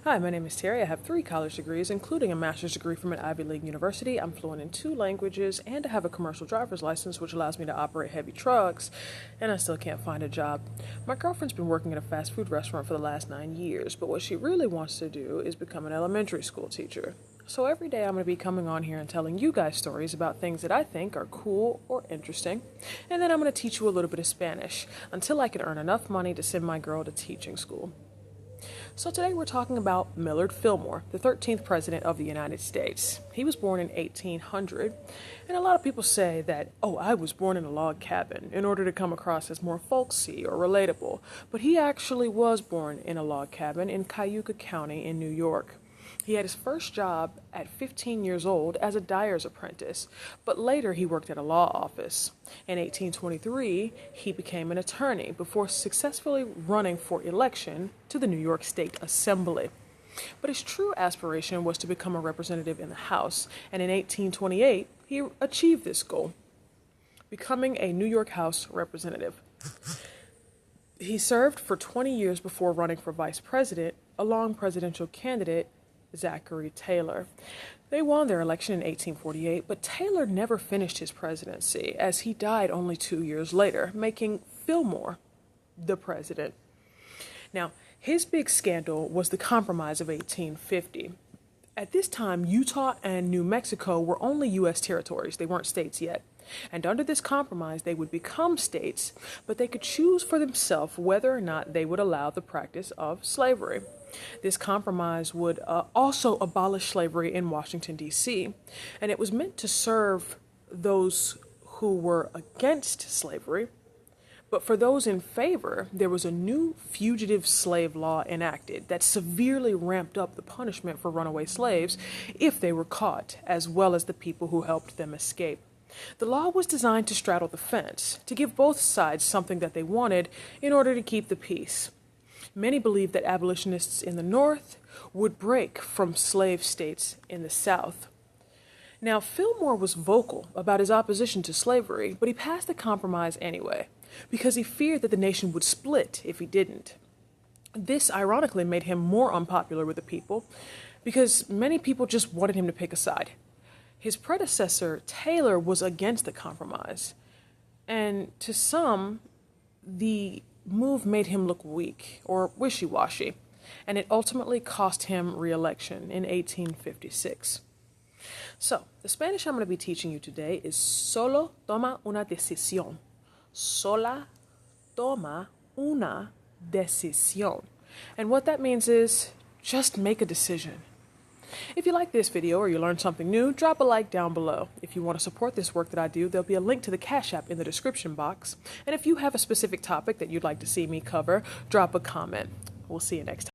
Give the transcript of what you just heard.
Hi, my name is Terry. I have 3 college degrees, including a master's degree from an Ivy League university. I'm fluent in 2 languages, and I have a commercial driver's license, which allows me to operate heavy trucks, and I still can't find a job. My girlfriend's been working at a fast food restaurant for the last 9 years, but what she really wants to do is become an elementary school teacher. So every day I'm going to be coming on here and telling you guys stories about things that I think are cool or interesting, and then I'm going to teach you a little bit of Spanish until I can earn enough money to send my girl to teaching school. So today we're talking about Millard Fillmore, the 13th president of the United States. He was born in 1800, and a lot of people say that, I was born in a log cabin in order to come across as more folksy or relatable, but he actually was born in a log cabin in Cayuga County in New York. He had his first job at 15 years old as a dyer's apprentice, but later he worked at a law office. In 1823, he became an attorney before successfully running for election to the New York State Assembly. But his true aspiration was to become a representative in the House, and in 1828, he achieved this goal, becoming a New York House representative. He served for 20 years before running for vice president, along presidential candidate Zachary Taylor. They won their election in 1848, but Taylor never finished his presidency, as he died only 2 years later, making Fillmore the president. Now, his big scandal was the Compromise of 1850. At this time, Utah and New Mexico were only U.S. territories. They weren't states yet. And under this compromise, they would become states, but they could choose for themselves whether or not they would allow the practice of slavery. This compromise would also abolish slavery in Washington, D.C., and it was meant to serve those who were against slavery. But for those in favor, there was a new fugitive slave law enacted that severely ramped up the punishment for runaway slaves if they were caught, as well as the people who helped them escape. The law was designed to straddle the fence, to give both sides something that they wanted in order to keep the peace. Many believed that abolitionists in the North would break from slave states in the South. Now, Fillmore was vocal about his opposition to slavery, but he passed the compromise anyway, because he feared that the nation would split if he didn't. This, ironically, made him more unpopular with the people, because many people just wanted him to pick a side. His predecessor, Taylor, was against the compromise, and to some, the move made him look weak or wishy-washy, and it ultimately cost him re-election in 1856. So, the Spanish I'm going to be teaching you today is solo toma una decisión. Sola toma una decisión. And what that means is just make a decision. If you like this video or you learned something new, drop a like down below. If you want to support this work that I do, there'll be a link to the Cashapp in the description box. And if you have a specific topic that you'd like to see me cover, drop a comment. We'll see you next time.